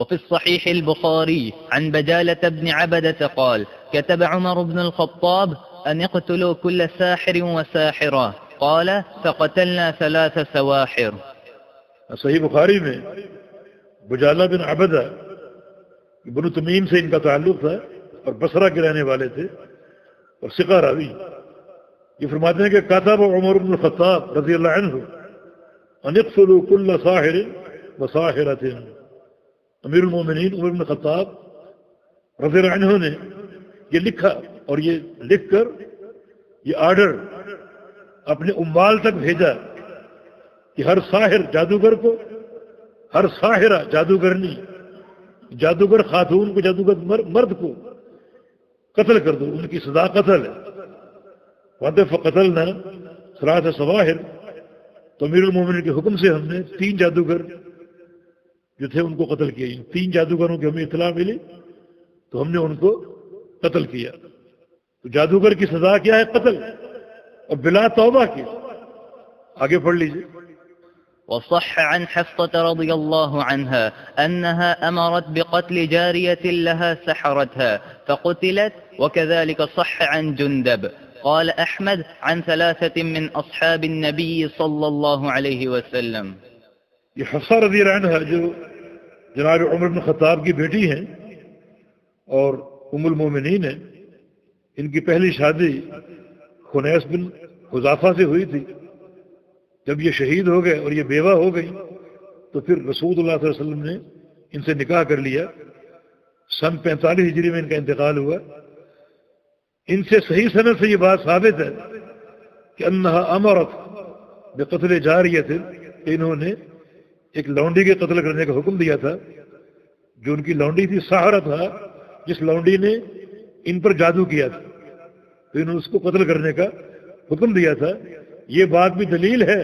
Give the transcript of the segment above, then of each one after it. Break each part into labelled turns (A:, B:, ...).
A: وفي الصحيح البخاري عن بجالة بن عبدة قال: كتب عمر بن الخطاب أن يقتلوا كل ساحر وساحرة، قال: فقتلنا 3 سواحر.
B: صحیح بخاری میں بجالہ بن عبدہ بنو تمیم سے ان کا تعلق تھا اور بصرہ کے رہنے والے تھے اور ثقہ راوی. یہ فرماتے ہیں کہ کتب عمر بن الخطاب رضی اللہ عنہ ان اقتلوا كل ساحر وساحرة. امیر المومنین عمر بن الخطاب رضی اللہ عنہ نے یہ لکھا اور یہ لکھ کر یہ آرڈر اپنے اموال تک بھیجا کہ ہر ساحر جادوگر کو، ہر ساحرہ جادوگرنی، جادوگر خاتون کو، جادوگر مرد کو قتل کر دو، ان کی سزا قتل ہے. فقتلنا 3 سواحر. تو امیر المومنین کے حکم سے ہم نے 3 جادوگر جو تھے ان کو قتل کیا. 3 جادوگروں کی ہمیں اطلاع ملی تو ہم نے ان کو قتل کیا. تو جادوگر کی سزا کیا ہے؟ قتل، اور بلا توبہ کی. آگے پڑھ لیجیے.
A: وصح عن حفصة رضي الله عنها أنها أمرت بقتل جارية لها سحرتها فقتلت، وكذلك صح عن جندب. قال أحمد عن 3 من أصحاب النبي صلى الله عليه وسلم.
B: یہ حفصہ رضی اللہ عنہ جو جناب عمر بن خطاب کی بیٹی ہیں اور ام المومنین ہیں، ان کی پہلی شادی خنیس بن حذافہ سے ہوئی تھی. جب یہ شہید ہو گئے اور یہ بیوہ ہو گئی تو پھر رسول اللہ صلی اللہ علیہ وسلم نے ان سے نکاح کر لیا. سن 45 ہجری میں ان کا انتقال ہوا. ان سے صحیح سند سے یہ بات ثابت ہے کہ انہا امرت بقتل جاریت، کہ انہوں نے ایک لونڈی کے قتل کرنے کا حکم دیا تھا. جو ان کی لونڈی تھی ساحرہ تھا، جس لونڈی نے ان پر جادو کیا تھا، تو انہوں نے اس کو قتل کرنے کا حکم دیا تھا. یہ بات بھی دلیل ہے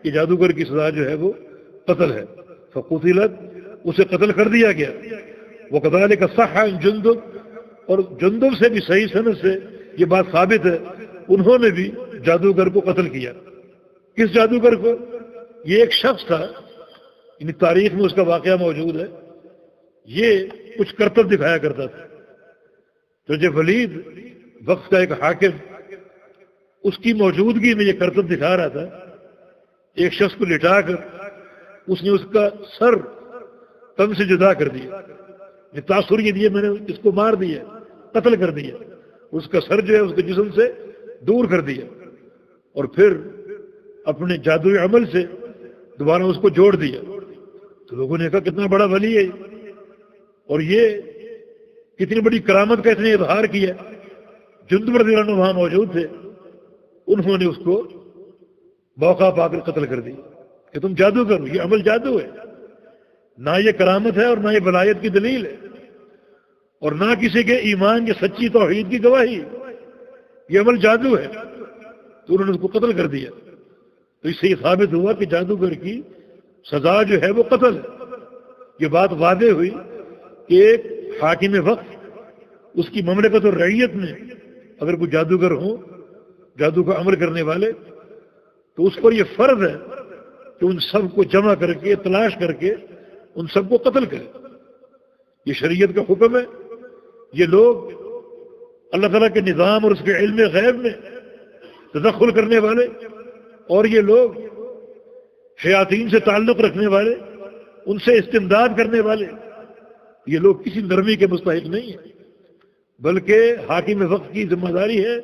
B: کہ جادوگر کی سزا جو ہے وہ قتل ہے. فقتلت، اسے قتل کر دیا گیا. وکذالک صح عن جندب، اور جندب سے بھی صحیح سند سے یہ بات ثابت ہے انہوں نے بھی جادوگر کو قتل کیا. کس جادوگر کو؟ یہ ایک شخص تھا، یعنی تاریخ میں اس کا واقعہ موجود ہے. یہ کچھ کرتب دکھایا کرتا تھا. تو جب ولید وقت کا ایک حاکم اس کی موجودگی میں یہ کرتب دکھا رہا تھا، ایک شخص کو لٹا کر اس نے اس کا سر تن سے جدا کر دیا. یہ تاثر یہ دیا میں نے اس کو مار دیا، قتل کر دیا. اس کا سر جو ہے اس کے جسم سے دور کر دیا اور پھر اپنے جادوئی عمل سے دوبارہ اس کو جوڑ دیا. تو لوگوں نے کہا کتنا بڑا ولی ہے اور یہ کتنی بڑی کرامت کا اس نے اظہار کیا. جندب رضی اللہ عنہ وہاں موجود تھے. انہوں نے اس کو موقع پا کر قتل کر دیا کہ تم جادو کرو. یہ عمل جادو ہے، نہ یہ کرامت ہے اور نہ یہ ولایت کی دلیل ہے اور نہ کسی کے ایمان کی سچی توحید کی گواہی. یہ عمل جادو ہے. تو انہوں نے اس کو قتل کر دیا. تو اس سے یہ ثابت ہوا کہ جادوگر کی سزا جو ہے وہ قتل ہے. یہ بات واضح ہوئی کہ ایک حاکم وقت، اس کی مملکت اور رعیت میں اگر کوئی جادوگر ہوں، جادو کا عمل کرنے والے، تو اس پر یہ فرض ہے کہ ان سب کو جمع کر کے، تلاش کر کے ان سب کو قتل کرے. یہ شریعت کا حکم ہے. یہ لوگ اللہ تعالیٰ کے نظام اور اس کے علم غیب میں تدخل کرنے والے اور یہ لوگ شیاطین سے تعلق رکھنے والے، ان سے استمداد کرنے والے، یہ لوگ کسی نرمی کے مستحق نہیں ہیں، بلکہ حاکم وقت کی ذمہ داری ہے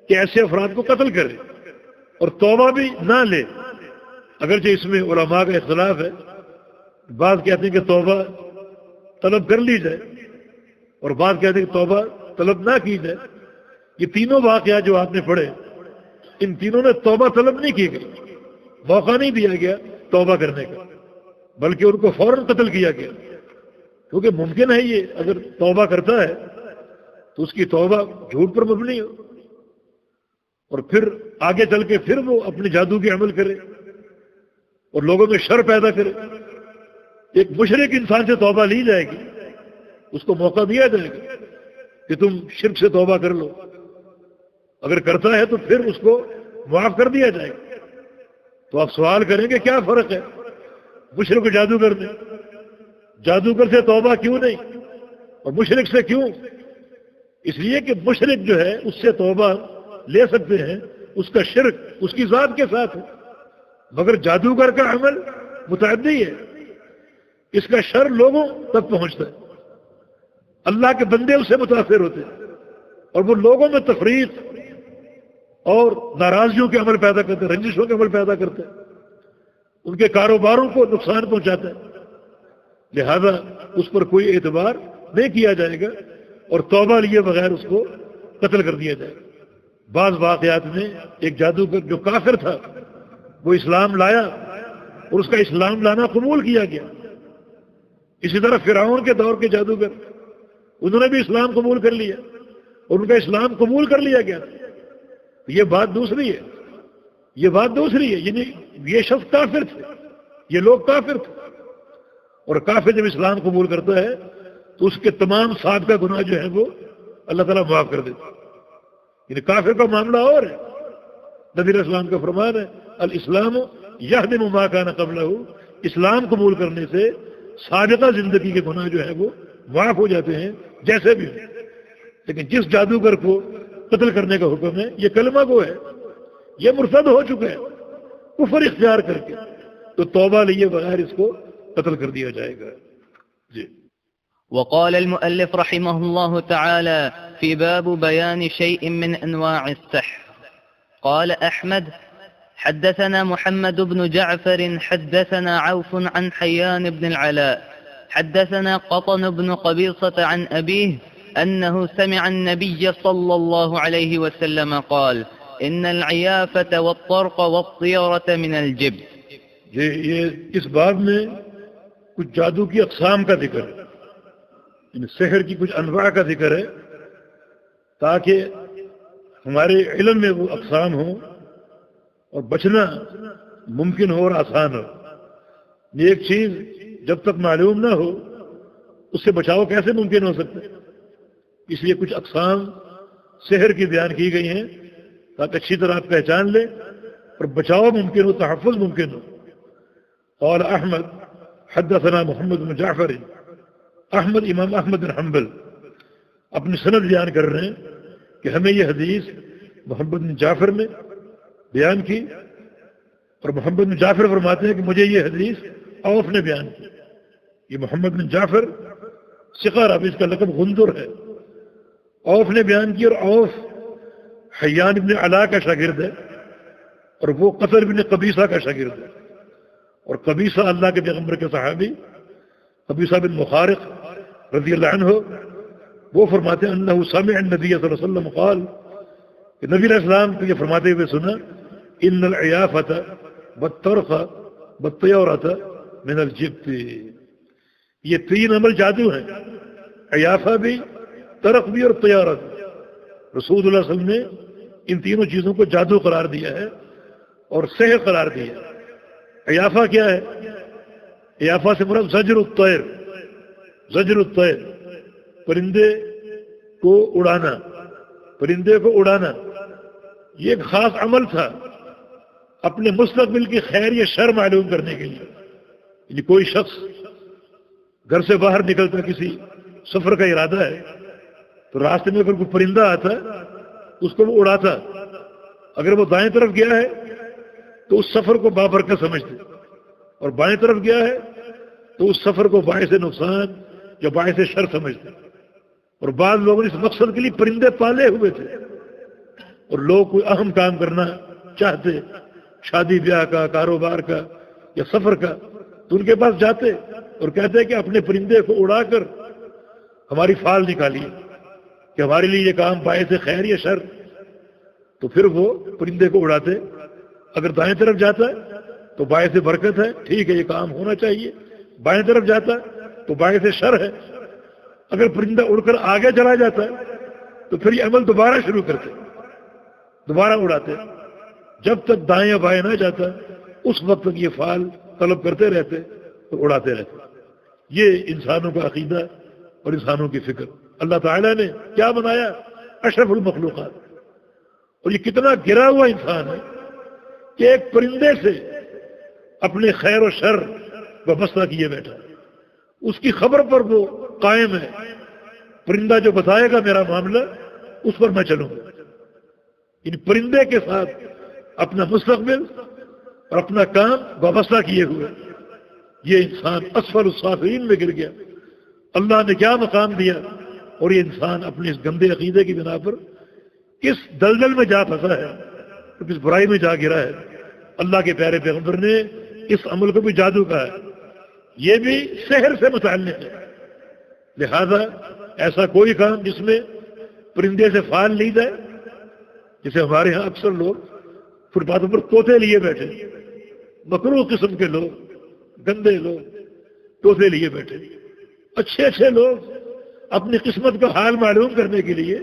B: کہ ایسے افراد کو قتل کرے اور توبہ بھی نہ لے. اگرچہ اس میں علماء کا اختلاف ہے. بعض کہتے ہیں کہ توبہ طلب کر لی جائے اور بعض کہتے ہیں کہ توبہ طلب نہ کی جائے. یہ تینوں واقعات جو آپ نے پڑھے، ان تینوں میں توبہ طلب نہیں کی گئی، موقع نہیں دیا گیا توبہ کرنے کا، بلکہ ان کو فوراً قتل کیا گیا. کیونکہ ممکن ہے یہ اگر توبہ کرتا ہے تو اس کی توبہ جھوٹ پر مبنی ہو اور پھر آگے چل کے پھر وہ اپنے جادو کے عمل کرے اور لوگوں میں شر پیدا کرے. ایک مشرک انسان سے توبہ لی جائے گی، اس کو موقع دیا جائے گا کہ تم شرک سے توبہ کر لو. اگر کرتا ہے تو پھر اس کو معاف کر دیا جائے گا. تو آپ سوال کریں گے کیا فرق ہے مشرک و جادوگر میں؟ جادوگر سے توبہ کیوں نہیں اور مشرک سے کیوں؟ اس لیے کہ مشرک جو ہے اس سے توبہ لے سکتے ہیں، اس کا شرک اس کی ذات کے ساتھ ہے، مگر جادوگر کا عمل متعدی ہے، اس کا شر لوگوں تک پہنچتا ہے، اللہ کے بندے اس سے متاثر ہوتے ہیں اور وہ لوگوں میں تفریق اور ناراضگیوں کے عمل پیدا کرتے ہیں، رنجشوں کے عمل پیدا کرتے ہیں، ان کے کاروباروں کو نقصان پہنچاتا ہے، لہذا اس پر کوئی اعتبار نہیں کیا جائے گا اور توبہ لیے بغیر اس کو قتل کر دیا جائے گا۔ بعض واقعات میں ایک جادوگر جو کافر تھا وہ اسلام لایا اور اس کا اسلام لانا قبول کیا گیا۔ اسی طرح فرعون کے دور کے جادوگر انہوں نے بھی اسلام قبول کر لیا اور ان کا اسلام قبول کر لیا گیا۔ یہ بات دوسری ہے، یہ بات دوسری ہے، یعنی یہ شخص کافر تھے، یہ لوگ کافر تھے، اور کافر جب اسلام قبول کرتا ہے تو اس کے تمام سابقہ گناہ جو ہیں وہ اللہ تعالیٰ معاف کر دیتا ہے۔ یعنی کافر کا معاملہ اور ہے، نبی علیہ السلام کا فرمان ہے الاسلام یہدم ما کان قبلہ، اسلام قبول کرنے سے سابقہ زندگی کے گناہ جو ہیں وہ معاف ہو جاتے ہیں جیسے بھی ہوں۔ لیکن جس جادوگر کو قتل کرنے کا حکم ہے یہ کلمہ گو ہے، یہ مرتد ہو چکا ہے کفر اختیار کر کے، تو توبہ لیے بغیر اس کو قتل کر دیا جائے گا۔ جی۔
A: وقال المؤلف رحمه الله تعالى في باب بيان شيء من أنواع السحر. قال أحمد حدثنا محمد بن جعفر حدثنا عوف عن حيان بن العلاء حدثنا قطن بن قبيصة عن أبيه أنه سمع النبي صلى الله عليه وسلم قال إن العيافة والطرق والطيرة من الجبت.
B: یہ اس باب میں کچھ جادو کی اقسام کا ذکر ہے، یعنی سحر کی کچھ انواع کا ذکر ہے تاکہ ہمارے علم میں وہ اقسام ہوں اور بچنا ممکن ہو اور آسان ہو۔ ایک چیز جب تک معلوم نہ ہو اس سے بچاؤ کیسے ممکن ہو سکتا ہے؟ اس لیے کچھ اقسام سحر کی بیان کی گئی ہیں تاکہ اچھی طرح آپ پہچان لیں اور بچاؤ ممکن ہو، تحفظ ممکن ہو۔ قال احمد حدثنا محمد بن جعفر، احمد امام احمد بن حنبل اپنی سند بیان کر رہے ہیں کہ ہمیں یہ حدیث محمد بن جعفر نے بیان کی، اور محمد بن جعفر فرماتے ہیں کہ مجھے یہ حدیث اوف نے بیان کی۔ یہ محمد بن جعفر ثقہ راوی، اس کا لقب غندر ہے، اوف نے بیان کی، اور اوف حیان بن علا کا شاگرد ہے اور وہ قطر بن قبیصہ کا شاگرد ہے، اور قبیصہ اللہ کے پیغمبر کے صحابی قبیصہ بن مخارق رضی اللہ عنہ وہ فرماتے ہیں انہ سمع النبی صلی اللہ علیہ وسلم قال کہ نبی علیہ السلام کو یہ فرماتے ہوئے سنا ان العیافۃ والطرق والطیرۃ من الجبت، یہ تین عمل جادو ہیں، عیافہ بھی، طرق بھی اور طیارت بھی۔ رسول اللہ صلی اللہ علیہ وسلم نے ان تینوں چیزوں کو جادو قرار دیا ہے اور سحر قرار دیا ہے۔ عیافہ کیا ہے؟ عیافہ سے مراد زجر الطیر، زجر الطیر، پرندے کو اڑانا، پرندے کو اڑانا۔ یہ ایک خاص عمل تھا اپنے مستقبل کی خیر یا شر معلوم کرنے کے لیے۔ یعنی کوئی شخص گھر سے باہر نکلتا، کسی سفر کا ارادہ ہے، تو راستے میں اگر کوئی پرندہ آتا اس کو وہ اڑاتا، اگر وہ دائیں طرف گیا ہے تو اس سفر کو بابرکت سمجھتے، اور بائیں طرف گیا ہے تو اس سفر کو باعث نقصان یا باعث شر سمجھتے۔ اور بعض لوگوں نے اس مقصد کے لیے پرندے پالے ہوئے تھے، اور لوگ کوئی اہم کام کرنا چاہتے، شادی بیاہ کا، کاروبار کا یا سفر کا، تو ان کے پاس جاتے اور کہتے کہ اپنے پرندے کو اڑا کر ہماری فال نکالیے کہ ہمارے لیے یہ کام باعث خیر یا شر۔ تو پھر وہ پرندے کو اڑاتے، اگر دائیں طرف جاتا ہے تو باعث برکت ہے، ٹھیک ہے یہ کام ہونا چاہیے، بائیں طرف جاتا ہے تو باعث شر ہے۔ اگر پرندہ اڑ کر آگے چلا جاتا ہے تو پھر یہ عمل دوبارہ شروع کرتے، دوبارہ اڑاتے، جب تک دائیں یا بائیں نہ جاتا اس وقت تک یہ فال طلب کرتے رہتے اور اڑاتے رہتے۔ یہ انسانوں کا عقیدہ اور انسانوں کی فکر۔ اللہ تعالیٰ نے کیا بنایا؟ اشرف المخلوقات، اور یہ کتنا گرا ہوا انسان ہے کہ ایک پرندے سے اپنے خیر و شر وابستہ کیے بیٹھا، اس کی خبر پر وہ قائم ہے. پرندہ جو بتائے گا میرا معاملہ اس پر میں چلوں گا. ان پرندے کے ساتھ اپنا مستقبل اور اپنا کام وابستہ کیے ہوئے یہ انسان اسفل السافلین میں گر گیا. اللہ نے کیا مقام دیا اور یہ انسان اپنے اس گندے عقیدے کی بنا پر کس دلدل میں جا پھنسا ہے, کس برائی میں جا گرا ہے. اللہ کے پیارے پیغمبر نے اس عمل کو بھی جادو کہا ہے, یہ بھی سحر سے متعلق ہے. لہذا ایسا کوئی کام جس میں پرندے سے فال لی جائے, جسے ہمارے ہاں اکثر لوگ فٹ پاتھوں پر طوطے لیے بیٹھے, مکروہ قسم کے لوگ, گندے لوگ طوطے لیے بیٹھے. اچھے اچھے لوگ اپنی قسمت کا حال معلوم کرنے کے لیے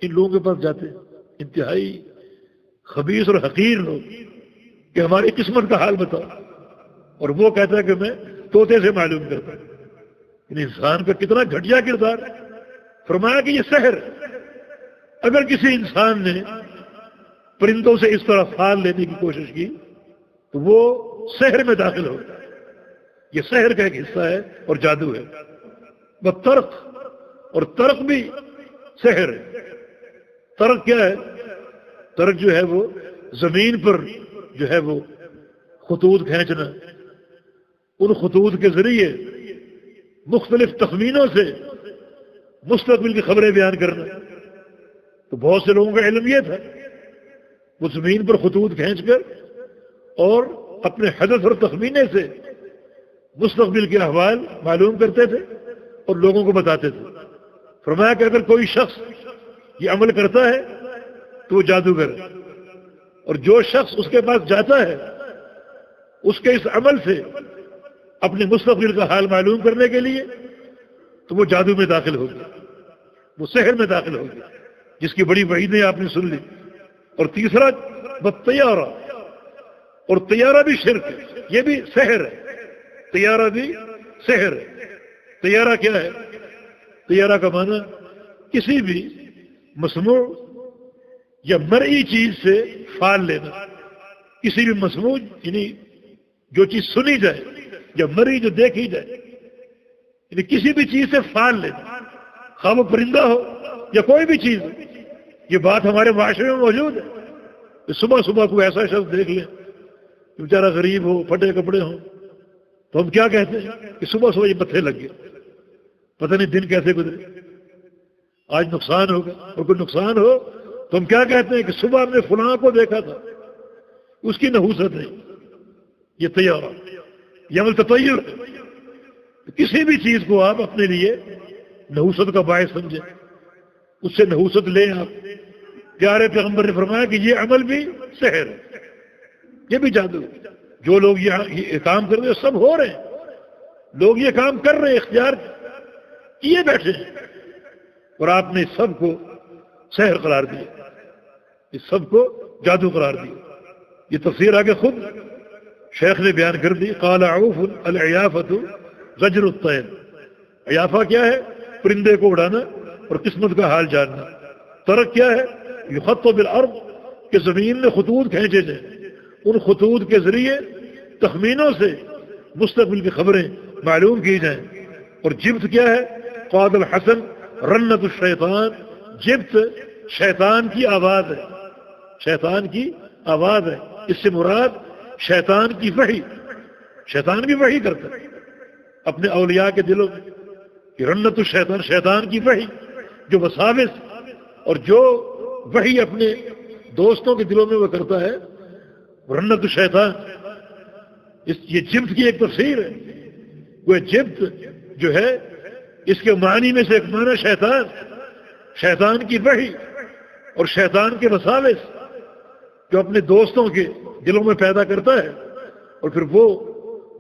B: ان لوگوں کے پاس جاتے, انتہائی خبیث اور حقیر لوگ, کہ ہماری قسمت کا حال بتاؤ, اور وہ کہتا ہے کہ میں طوطے سے معلوم کرتا ہوں. ان انسان کا کتنا گھٹیا کردار. فرمایا کہ یہ سحر, اگر کسی انسان نے پرندوں سے اس طرح فال لینے کی کوشش کی تو وہ سحر میں داخل ہوگا. یہ سحر کا ایک حصہ ہے اور جادو ہے. وہ ترک, اور ترک بھی سحر ہے. ترک کیا ہے؟ ترک جو ہے وہ زمین پر جو ہے وہ خطوط کھینچنا, ان خطوط کے ذریعے مختلف تخمینوں سے مستقبل کی خبریں بیان کرنا. تو بہت سے لوگوں کا علم یہ تھا, وہ زمین پر خطوط کھینچ کر اور اپنے حدث اور تخمینے سے مستقبل کے احوال معلوم کرتے تھے اور لوگوں کو بتاتے تھے. فرمایا کہ اگر کوئی شخص یہ عمل کرتا ہے تو وہ جادوگر ہے, اور جو شخص اس کے پاس جاتا ہے اس کے اس عمل سے اپنے مستقبل کا حال معلوم کرنے کے لیے تو وہ جادو میں داخل ہو گیا, وہ سحر میں داخل ہو گیا, جس کی بڑی وعیدیں آپ نے سن لی. اور تیسرا طیارہ, اور طیارہ بھی شرک ہے, یہ بھی سحر ہے. طیارہ بھی سحر ہے. طیارہ کیا ہے؟ طیارہ کا معنی کسی بھی مسموع یا مرئی چیز سے فال لینا. کسی بھی مسموع یعنی جو چیز سنی جائے یا مرئی جو دیکھی جائے, یعنی کسی بھی چیز سے فال لینا, خواہ وہ پرندہ ہو یا کوئی بھی چیز ہو. یہ بات ہمارے معاشرے میں موجود ہے کہ صبح صبح کوئی ایسا شخص دیکھ لیں کہ بیچارہ غریب ہو, پھٹے کپڑے ہوں, تو ہم کیا کہتے ہیں کہ صبح صبح یہ متھے لگ گئے, پتہ نہیں دن کیسے گزرے, آج نقصان ہوگا. اور کوئی نقصان ہو تو ہم کیا کہتے ہیں کہ صبح ہم نے فلاں کو دیکھا تھا, اس کی نحوست نہیں. یہ طیارہ, یہ عمل تطیر ہے. کسی بھی چیز کو آپ اپنے لیے نحوست کا باعث سمجھیں, اس سے نحوست لیں آپ. پیارے پیغمبر نے فرمایا کہ یہ عمل بھی سحر ہے, یہ بھی جادو. جو لوگ یہ کام کر رہے ہیں سب ہو رہے ہیں, لوگ یہ کام کر رہے ہیں, اختیار کیے بیٹھے ہیں, اور آپ نے سب کو سحر قرار دیا, اس سب کو جادو قرار دیا. یہ تفسیر آگے خود شیخ نے بیان کر دی. قال عوف العیافۃ زجر الطیر. عیافہ کیا ہے؟ پرندے کو اڑانا اور قسمت کا حال جاننا. ترک کیا ہے؟ یخط بالارض, کہ زمین میں خطوط کھینچے جائیں, ان خطوط کے ذریعے تخمینوں سے مستقبل کی خبریں معلوم کی جائیں. اور جبت کیا ہے؟ قاد الحسن رنت الشیطان. جبت شیطان کی آواز ہے, شیطان کی آواز ہے. اس سے مراد شیطان کی وحی. شیطان بھی وحی کرتا ہے اپنے اولیاء کے دلوں میں. کہ رنت الشیطان, شیطان کی وحی جو وساوس اور جو وحی اپنے دوستوں کے دلوں میں وہ کرتا ہے, رنت الشیطان. یہ جبت کی ایک تفسیر ہے. وہ جبت جو ہے اس کے معنی میں سے ایک معنی شیطان, شیطان کی وحی اور شیطان کے وساوس جو اپنے دوستوں کے دلوں میں پیدا کرتا ہے, اور پھر وہ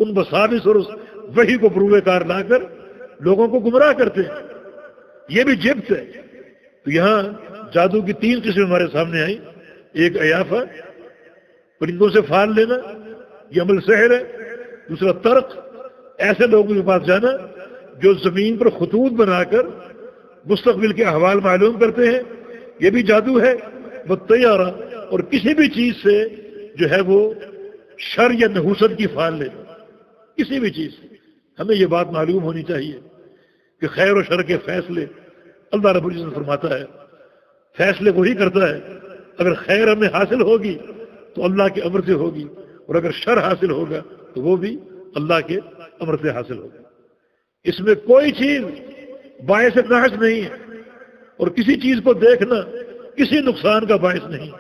B: ان وساوس اور اس وحی کو بروئے کار لا کر لوگوں کو گمراہ کرتے ہیں. یہ بھی جبت ہے. تو یہاں جادو کی 3 قسمیں ہمارے سامنے آئی. ایک عیافہ, پرندوں سے فال لینا, یہ عمل سحر ہے. دوسرا ترک, ایسے لوگوں کے پاس جانا جو زمین پر خطوط بنا کر مستقبل کے احوال معلوم کرتے ہیں, یہ بھی جادو ہے. وہ طیارہ, اور کسی بھی چیز سے جو ہے وہ شر یا نحوست کی فال لینا, کسی بھی چیز سے. ہمیں یہ بات معلوم ہونی چاہیے کہ خیر و شر کے فیصلے اللہ رب العزت فرماتا ہے، فیصلے وہی کرتا ہے۔ اگر خیر ہمیں حاصل ہوگی تو اللہ کے امر سے ہوگی، اور اگر شر حاصل ہوگا تو وہ بھی اللہ کے امر سے حاصل ہوگا۔ اس میں کوئی چیز باعث نحس نہیں ہے، اور کسی چیز کو دیکھنا کسی نقصان کا باعث نہیں۔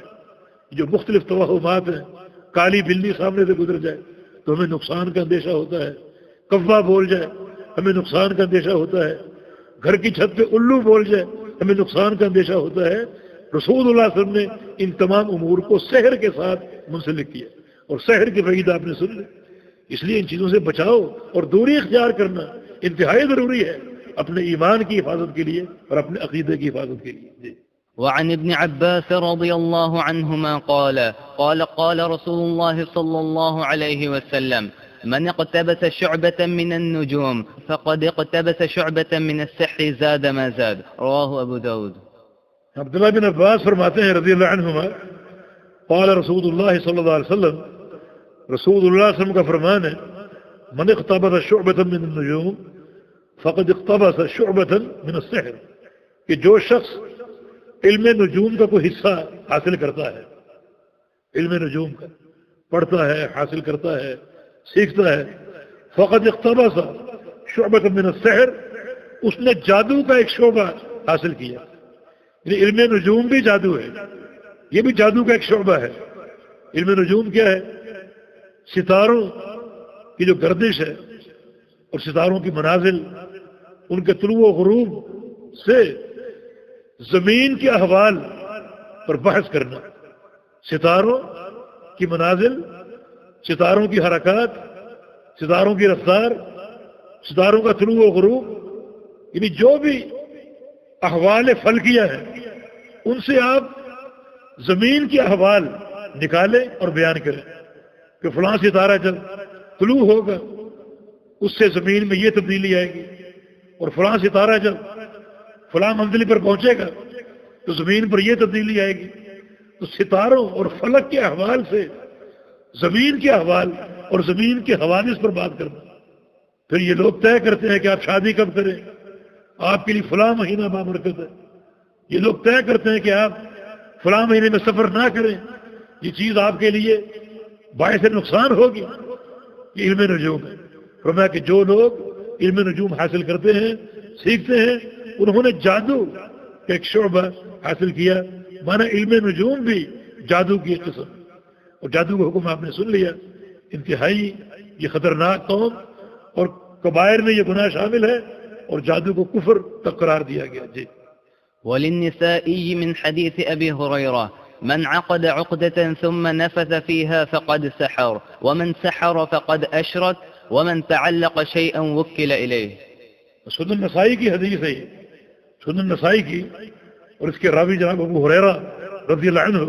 B: جو مختلف توہمات ہیں، کالی بلی سامنے سے گزر جائے تو ہمیں نقصان کا اندیشہ ہوتا ہے، کوا بول جائے ہمیں نقصان کا اندیشہ ہوتا ہے، گھر کی چھت پہ الو بول جائے ہمیں نقصان کا اندیشہ ہوتا ہے۔ رسول اللہ صلی اللہ علیہ وسلم نے ان تمام امور کو سحر کے ساتھ منسلک کیا، اور سحر کی وعید آپ نے سن لی۔ اس لیے ان چیزوں سے بچاؤ اور دوری اختیار کرنا انتہائی ضروری ہے اپنے ایمان کی حفاظت کے لیے اور اپنے عقیدے کی حفاظت کے لیے۔ جی۔
A: وعن ابن عباس رضي الله عنهما قال رسول الله صلى الله عليه وسلم: من اقتبس شعبة من النجوم فقد اقتبس شعبة من السحر زاد ما زاد. رواه ابو داود.
B: عبداللہ بن عباس فرماتے ہیں رضی اللہ عنہما، قال رسول اللہ صلی اللہ علیہ وسلم، رسول اللہ صلی اللہ علیہ وسلم کا فرمان ہے، من اقتبس شعبة من النجوم فقد اقتبس شعبة من السحر، کہ جو شخص علم نجوم کا کوئی حصہ حاصل کرتا ہے، علم نجوم کا پڑھتا ہے، حاصل کرتا ہے، سیکھتا ہے، فقد اقتبس شعبة من السحر، اس نے جادو کا ایک شعبہ حاصل کیا۔ یعنی علم نجوم بھی جادو ہے، یہ بھی جادو کا ایک شعبہ ہے۔ علم نجوم کیا ہے؟ ستاروں کی جو گردش ہے اور ستاروں کی منازل، ان کے طلوع و غروب سے زمین کے احوال پر بحث کرنا، ستاروں کی منازل، ستاروں کی حرکات، ستاروں کی رفتار، ستاروں کا طلوع و غروب، یعنی جو بھی احوال فلکیہ ہیں ان سے آپ زمین کے احوال نکالیں اور بیان کریں کہ فلاں ستارہ جب طلوع ہوگا اس سے زمین میں یہ تبدیلی آئے گی، اور فلاں ستارہ جب فلاں منزل پر پہنچے گا تو زمین پر یہ تبدیلی آئے گی۔ تو ستاروں اور فلک کے احوال سے زمین کے احوال اور زمین کے حوادث پر بات کرنا۔ پھر یہ لوگ طے کرتے ہیں کہ آپ شادی کب کریں، آپ کے لیے فلاں مہینہ بامرکت ہے۔ یہ لوگ طے کرتے ہیں کہ آپ فلاں مہینے میں سفر نہ کریں، یہ چیز آپ کے لیے باعث نقصان ہوگی۔ یہ علم نجوم ہے۔ فرمایا کہ جو لوگ علم نجوم حاصل کرتے ہیں، سیکھتے ہیں، انہوں نے جادو کا ایک شعبہ حاصل کیا۔ مانا علم نجوم بھی جادو کی ایک قسم، اور جادو کا حکم آپ نے سن لیا۔ انتہائی یہ خطرناک قوم، اور کبائر میں یہ گناہ شامل ہے، اور جادو کو کفر تک قرار دیا گیا۔ جی۔
A: وللنسائي من حديث أبي هريرة: من عقد عقدة ثم نفث فيها فقد سحر، ومن سحر فقد أشرك، ومن تعلق شيئا وكل إليه.
B: سنن النسائی کی حدیث ہے، سنن النسائی کی، اور اس کے راوی جناب ابو ہریرہ رضی اللہ عنہ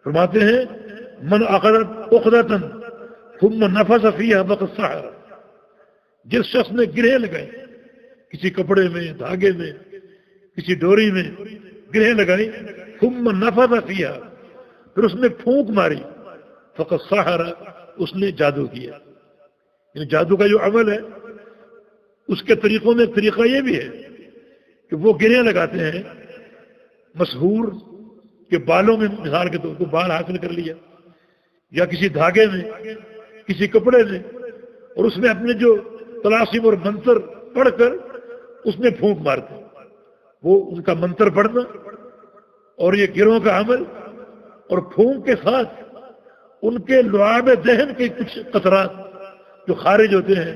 B: فرماتے ہیں: من عقد عقدة ثم نفث فيها فقد سحر، جس شخص نے گرہ لگائے کسی کپڑے میں، دھاگے میں، کسی ڈوری میں گرہ لگائی، ثم نفث فيها، پھر اس نے پھونک ماری، فقد سحر، اس نے جادو کیا۔ یعنی جادو کا جو عمل ہے اس کے طریقوں میں ایک طریقہ یہ بھی ہے کہ وہ گرہ لگاتے ہیں مسحور کے بالوں میں، مثال کے طور پر بال حاصل کر لیا، یا کسی دھاگے میں، کسی کپڑے میں، اور اس میں اپنے جو طلاسم اور منتر پڑھ کر اس میں پھونک مارتے ہیں۔ وہ ان کا منتر پڑھنا اور یہ گروہ کا عمل، اور پھونک کے ساتھ ان کے لعاب ذہن کے کچھ قطرات جو خارج ہوتے ہیں،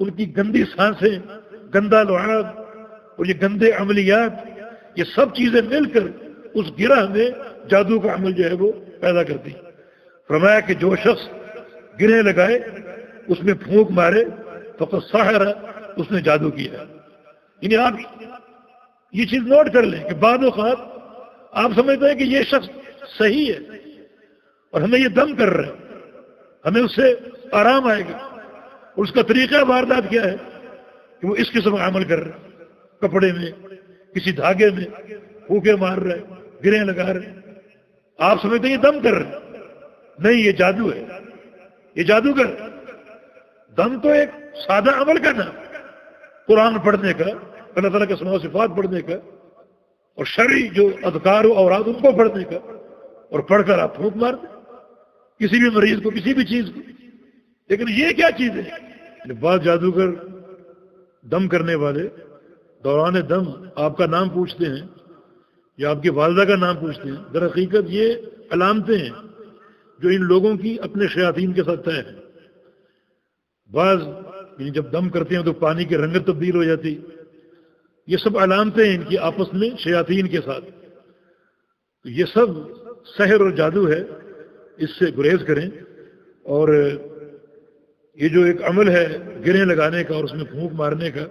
B: ان کی گندی سانسیں، گندا لعاب اور یہ گندے عملیات، یہ سب چیزیں مل کر اس گرہ میں جادو کا عمل جو ہے وہ پیدا کرتی ہیں۔ فرمایا کہ جو شخص گرہ لگائے، اس میں پھونک مارے، فقط سحر، اس نے جادو کیا۔ یعنی آپ یہ چیز نوٹ کر لیں کہ بعض اوقات آپ سمجھتے ہیں کہ یہ شخص صحیح ہے اور ہمیں یہ دم کر رہا ہے، ہمیں اس سے آرام آئے گا، اور اس کا طریقہ واردات کیا ہے کہ وہ اس قسم کا عمل کر رہا ہے، کپڑے میں، کسی دھاگے میں پھونکے مار رہے، گرہیں لگا رہے، آپ سمجھتے ہیں یہ دم کر رہے، نہیں، یہ جادو ہے، یہ جادوگر۔ دم تو ایک سادہ عمل کا نام، قرآن پڑھنے کا، اللہ تعالیٰ کے اسماء و صفات پڑھنے کا، اور شرعی جو اذکار و اوراد ان کو پڑھنے کا، اور پڑھ کر آپ پھونک مار دیں کسی بھی مریض کو، کسی بھی چیز کو۔ لیکن یہ کیا چیز ہے؟ بعض جادوگر دم کرنے والے دوران دم آپ کا نام پوچھتے ہیں یا آپ کی والدہ کا نام پوچھتے ہیں، در حقیقت یہ علامتیں ہیں جو ان لوگوں کی اپنے شیاطین کے ساتھ طے ہیں۔ بعض جب دم کرتے ہیں تو پانی کی رنگت تبدیل ہو جاتی، یہ سب علامتیں ہیں ان کی آپس میں شیاطین کے ساتھ۔ یہ سب سحر اور جادو ہے، اس سے گریز کریں۔ اور یہ جو ایک عمل ہے گریں لگانے کا اور اس میں پھونک مارنے کا،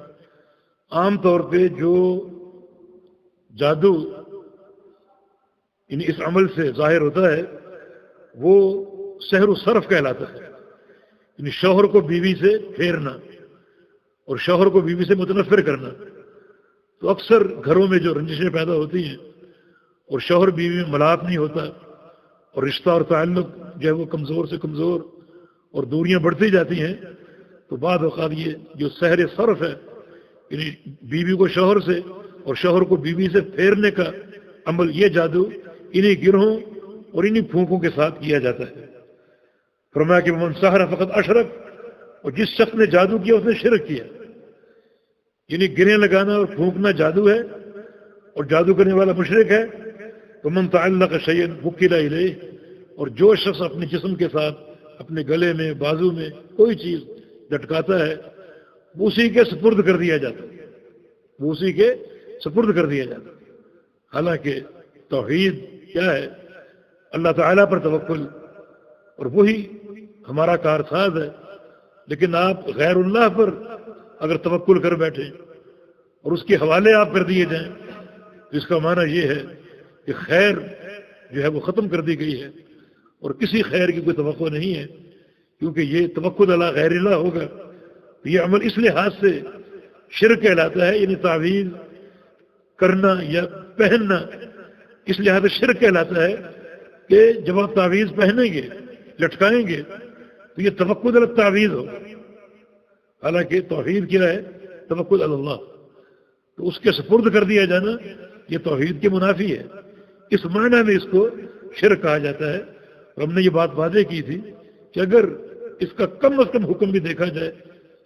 B: عام طور پہ جو جادو اس عمل سے ظاہر ہوتا ہے وہ سحر و صرف کہلاتا ہے، یعنی شوہر کو بیوی سے پھیرنا اور شوہر کو بیوی سے متنفر کرنا۔ تو اکثر گھروں میں جو رنجشیں پیدا ہوتی ہیں اور شوہر بیوی میں ملاپ نہیں ہوتا اور رشتہ اور تعلق جو ہے وہ کمزور سے کمزور اور دوریاں بڑھتی جاتی ہیں، تو بعض اوقات یہ جو سحر صرف ہے، یعنی بیوی کو شوہر سے اور شوہر کو بیوی سے پھیرنے کا عمل، یہ جادو انہی گرہوں اور انہی پھونکوں کے ساتھ کیا جاتا ہے۔ فرمایا کہ من سحر فقط اشرک، اور جس شخص نے جادو کیا اس نے شرک کیا، یعنی گریں لگانا اور پھونکنا جادو ہے اور جادو کرنے والا مشرک ہے۔ تو من تعلق شیئا وکل الیہ، اور جو شخص اپنے جسم کے ساتھ اپنے گلے میں بازو میں کوئی چیز لٹکاتا ہے وہ اسی کے سپرد کر دیا جاتا ہے، وہ اسی کے سپرد کر دیا جاتا ہے۔ حالانکہ توحید کیا ہے؟ اللہ تعالیٰ پر توکل، اور وہی ہمارا کارساز ہے۔ لیکن آپ غیر اللہ پر اگر توکل کر بیٹھیں اور اس کے حوالے آپ کر دیے جائیں تو اس کا معنی یہ ہے کہ خیر جو ہے وہ ختم کر دی گئی ہے اور کسی خیر کی کوئی توقع نہیں ہے، کیونکہ یہ توکل علی غیر اللہ ہوگا تو یہ عمل اس لحاظ سے شرک کہلاتا ہے، یعنی تعویذ کرنا یا پہننا اس لحاظ سے شرک کہلاتا ہے کہ جب آپ تعویذ پہنیں گے لٹکائیں گے تو یہ توکل علی تعویذ ہوگا، حالانکہ توحید کیا ہے؟ توکل علی اللہ۔ تو اس کے سپرد کر دیا جانا یہ توحید کے منافی ہے، اس معنی میں اس کو شرک کہا جاتا ہے۔ اور ہم نے یہ بات واضح کی تھی کہ اگر اس کا کم از کم حکم بھی دیکھا جائے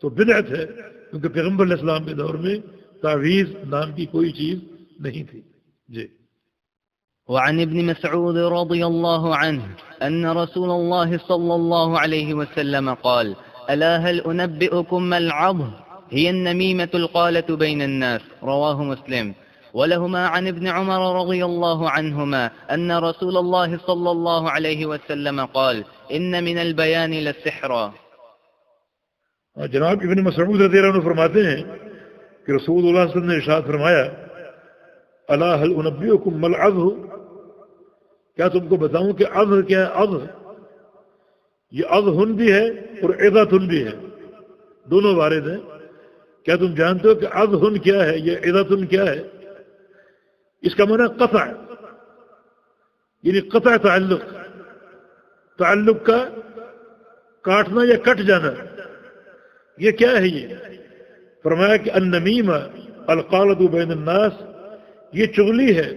B: تو بدعت ہے، کیونکہ پیغمبر علیہ السلام کے دور میں تعویذ نام کی کوئی چیز نہیں تھی۔ جی۔
A: وعن ابن مسعود رضي الله عنه أن رسول الله صلى الله عليه وسلم قال: ألا هل أنبئكم ما العض؟ هي النميمة القالة بين الناس. رواه مسلم. ولهما عن ابن عمر رضي الله عنهما أن رسول الله صلى الله عليه وسلم قال: إن من البيان للسحرا.
B: جناب ابن مسعود رضی اللہ عنہ فرماتے ہیں کہ رسول اللہ صلی اللہ علیہ وسلم نے ارشاد فرمایا: الا هل انبئكم ما العض؟ کیا تم کو بتاؤں کہ عض کیا ہے؟ عض یہ عض بھی ہے اور عضت بھی ہے، دونوں وارد ہیں۔ کیا تم جانتے ہو کہ عض کیا ہے، یہ عضت کیا ہے؟ اس کا معنی قطع، یعنی قطع تعلق، تعلق کا کاٹنا یا کٹ جانا، یہ کیا ہے؟ یہ فرمایا کہ النمیمہ القالۃ بین الناس، یہ چغلی ہے،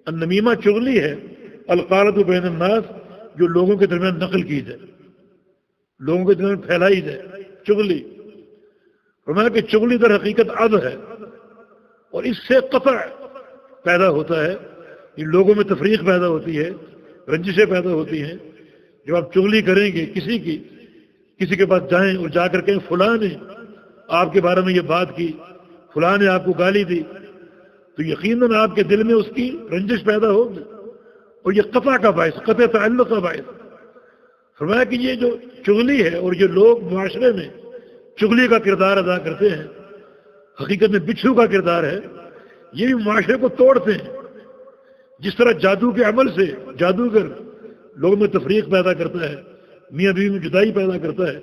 B: النمیمہ چغلی ہے، القالۃ بین الناس جو لوگوں کے درمیان نقل کی جائے، لوگوں کے درمیان پھیلائی جائے، چغلی۔ فرمایا کہ چغلی در حقیقت عض ہے اور اس سے قطع پیدا ہوتا ہے، یہ لوگوں میں تفریق پیدا ہوتی ہے، رنجشیں پیدا ہوتی ہیں۔ جب آپ چغلی کریں گے کسی کے پاس جائیں اور جا کر کہیں فلاں نے آپ کے بارے میں یہ بات کی، فلاں نے آپ کو گالی دی، تو یقیناً آپ کے دل میں اس کی رنجش پیدا ہوگی اور یہ قطع کا باعث، قطع تعلق کا باعث۔ فرمایا کہ یہ جو چغلی ہے اور یہ لوگ معاشرے میں چغلی کا کردار ادا کرتے ہیں، حقیقت میں بچھو کا کردار ہے، یہ بھی معاشرے کو توڑتے ہیں۔ جس طرح جادو کے عمل سے جادوگر لوگوں میں تفریق پیدا کرتا ہے، میاں بیوی میں جدائی پیدا کرتا ہے،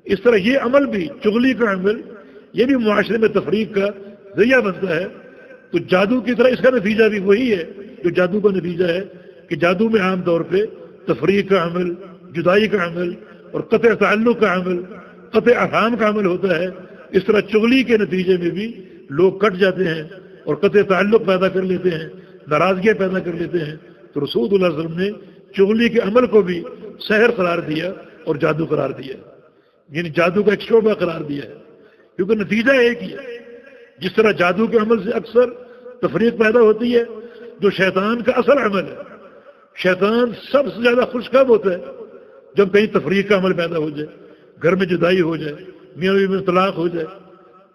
B: اس طرح یہ عمل بھی، چغلی کا عمل، یہ بھی معاشرے میں تفریق کا ذریعہ بنتا ہے۔ تو جادو کی طرح اس کا نتیجہ بھی وہی ہے جو جادو کا نتیجہ ہے کہ جادو میں عام طور پہ تفریق کا عمل، جدائی کا عمل اور قطع تعلق کا عمل قطع ارحام کا عمل ہوتا ہے، اس طرح چغلی کے نتیجے میں بھی لوگ کٹ جاتے ہیں اور قطع تعلق پیدا کر لیتے ہیں، ناراضگیاں پیدا کر لیتے ہیں۔ تو رسول اللہ صلی اللہ علیہ وسلم نے چغلی کے عمل کو بھی سحر قرار دیا اور جادو قرار دیا، یعنی جادو کا ایک شعبہ قرار دیا ہے، کیونکہ نتیجہ ایک ہی ہے۔ جس طرح جادو کے عمل سے اکثر تفریق پیدا ہوتی ہے، جو شیطان کا اصل عمل ہے، شیطان سب سے زیادہ خوش کب ہوتا ہے؟ جب کہیں تفریق کا عمل پیدا ہو جائے، گھر میں جدائی ہو جائے، میاں بیوی میں طلاق ہو جائے،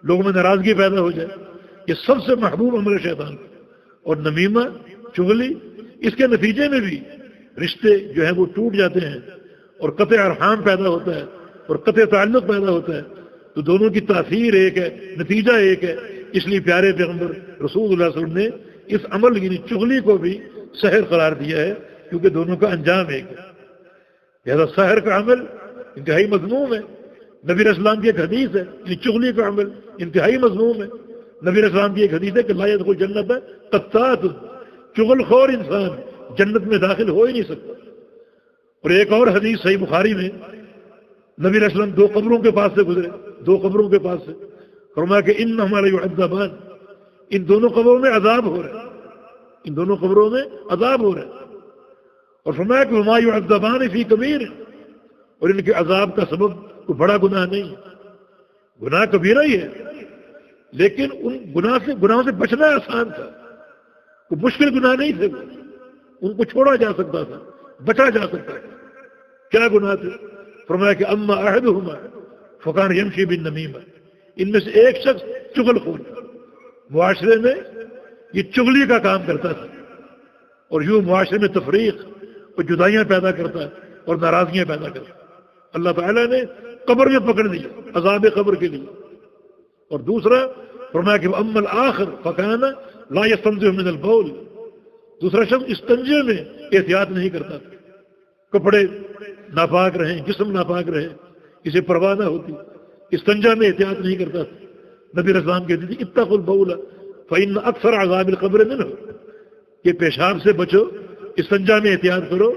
B: لوگوں میں ناراضگی پیدا ہو جائے، یہ سب سے محبوب عمل ہے شیطان کا۔ اور نمیمہ، چغلی، اس کے نتیجے میں بھی رشتے جو ہیں وہ ٹوٹ جاتے ہیں اور قطع ارحام پیدا ہوتا ہے اور قطع تعلق پیدا ہوتا ہے۔ تو دونوں کی تاثیر ایک ہے، نتیجہ ایک ہے، اس لیے پیارے پیغمبر رسول اللہ صلی اللہ علیہ وسلم نے اس عمل یعنی چغلی کو بھی سحر قرار دیا ہے، کیونکہ دونوں کا انجام ایک ہے۔ لہذا سحر کا عمل انتہائی مذموم ہے۔ نبی علیہ السلام کی ایک حدیث ہے کہ چغلی کا عمل انتہائی مذموم ہے۔ نبی علیہ السلام کی ایک حدیث ہے کہ لا يدخل جنت قطات، چغل خور انسان جنت میں داخل ہو ہی نہیں سکتا۔ اور ایک اور حدیث صحیح بخاری میں نبی علیہ السلام دو قبروں کے پاس سے گزرے، دو قبروں کے پاس سے، فرمایا کہ انہما لیعذبان، ان دونوں قبروں میں عذاب ہو رہا ہے، ان دونوں قبروں میں عذاب ہو رہا ہے۔ اور فرمایا کہ وما یعذبان فی کبیر، اور ان کے عذاب کا سبب کوئی بڑا گناہ نہیں ہے، گناہ کبیرہ ہی ہے، لیکن ان گناہوں سے بچنا آسان تھا، وہ مشکل گناہ نہیں تھے، ان کو چھوڑا جا سکتا تھا، بچا جا سکتا تھا۔ کیا گناہ تھے؟ فرمایا کہ اما احدہما فکان یمشی بالنمیمہ، ان میں سے ایک شخص چغل خور، معاشرے میں یہ چغلی کا کام کرتا تھا اور یوں معاشرے میں تفریق اور جدائیاں پیدا کرتا اور ناراضگیاں پیدا کرتا۔ اللہ تعالیٰ نے قبر میں پکڑ دیا عذاب قبر کے لیے۔ اور دوسرا فرمایا کہ اما الآخر فکان لا یستنزہ من البول، دوسرا شخص استنجے میں احتیاط نہیں کرتا، کپڑے ناپاک رہیں، جسم ناپاک رہے، اسے پرواہ نہ ہوتی، استنجا میں احتیاط نہیں کرتا۔ نبی علیہ السلام کہتے تھے اتقوا البول فإن اکثر عذاب القبر منہ، کہ پیشاب سے بچو، استنجا میں احتیاط کرو،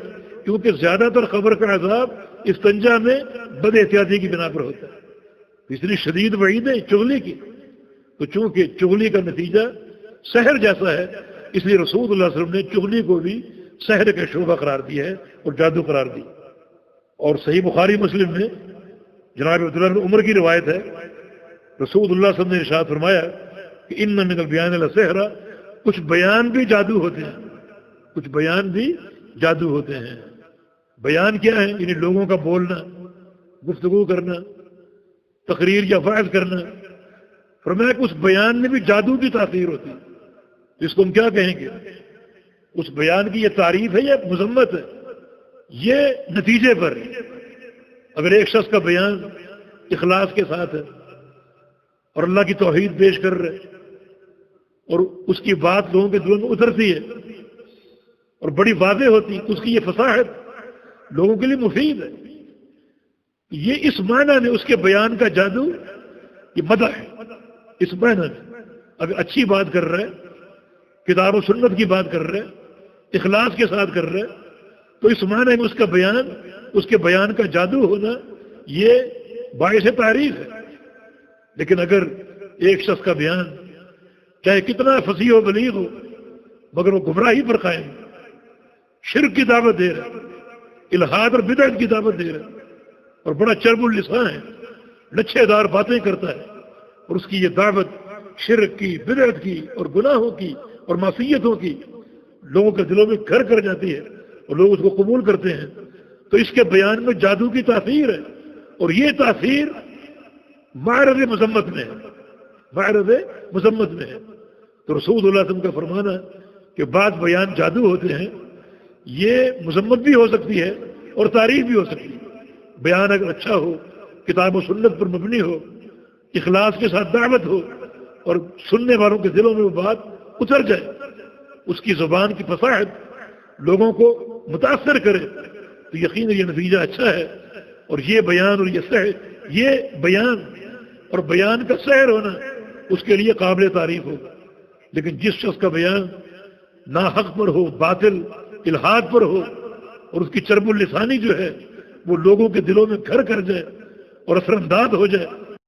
B: کیونکہ زیادہ تر قبر کا عذاب استنجا میں بد احتیاطی کی بنا پر ہوتا ہے۔ اس لیے شدید وعید ہے چغلی کی، تو چونکہ چغلی کا نتیجہ سحر جیسا ہے، اس لیے رسول اللہ صلی اللہ علیہ وسلم نے چغلی کو بھی سحر کا شعبہ قرار دیا ہے اور جادو قرار دی۔ اور صحیح بخاری مسلم میں جناب عبداللہ بن عمر کی روایت ہے، رسول اللہ صلی اللہ علیہ وسلم نے ارشاد فرمایا کہ ان من البیان لسحرا، کچھ بیان بھی جادو ہوتے ہیں، کچھ بیان بھی جادو ہوتے ہیں۔ بیان کیا ہے؟ یعنی لوگوں کا بولنا، گفتگو کرنا، تقریر یا وعظ کرنا۔ فرمایا کہ اس بیان میں بھی جادو کی تاثیر ہوتی ہے، اس کو ہم کیا کہیں گے؟ اس بیان کی یہ تعریف ہے یا مذمت ہے؟ یہ نتیجے پر ہے۔ اگر ایک شخص کا بیان اخلاص کے ساتھ ہے اور اللہ کی توحید پیش کر رہے اور اس کی بات لوگوں کے دلوں میں اترتی ہے اور بڑی واضح ہوتی ہے، اس کی یہ فصاحت لوگوں کے لیے مفید ہے، یہ اس معنی میں اس کے بیان کا جادو یہ مدح ہے۔ اس معنی میں اگر اچھی بات کر رہے، کتاب و سنت کی بات کر رہے، اخلاص کے ساتھ کر رہے، تو اس معنی میں اس کا بیان، اس کے بیان کا جادو ہونا یہ باعث تعریف ہے۔ لیکن اگر ایک شخص کا بیان چاہے کتنا فصیح و بلیغ ہو مگر وہ گمراہی پر قائم، شرک کی دعوت دے رہا، الحاد اور بدعت کی دعوت دے رہا اور بڑا چرب اللسان ہے، لچھے دار باتیں کرتا ہے، اور اس کی یہ دعوت شرک کی، بدعت کی اور گناہوں کی اور معصیتوں کی لوگوں کے دلوں میں گھر کر جاتی ہے اور لوگ اس کو قبول کرتے ہیں، تو اس کے بیان میں جادو کی تاثیر ہے، اور یہ تاثیر معرض مذمت میں ہے، معرض مذمت میں ہے۔ تو رسول اللہ صلی اللہ علیہ وسلم کا فرمانا کہ بعض بیان جادو ہوتے ہیں، یہ مذمت بھی ہو سکتی ہے اور تعریف بھی ہو سکتی ہے۔ بیان اگر اچھا ہو، کتاب و سنت پر مبنی ہو، اخلاص کے ساتھ دعوت ہو اور سننے والوں کے دلوں میں وہ بات اتر جائے، اس کی زبان کی فصاحت لوگوں کو متاثر کرے، تو یقیناً یہ نتیجہ اچھا ہے۔ اور یہ بیان اور یہ سحر، یہ بیان اور بیان کا سحر ہونا اس کے لیے قابل تعریف ہوگا۔ لیکن جس شخص کا بیان ناحق پر ہو، باطل الحاد پر ہو، اور اس کی چرب اللسانی جو ہے وہ لوگوں کے دلوں میں گھر کر جائے اور اثر انداز ہو جائے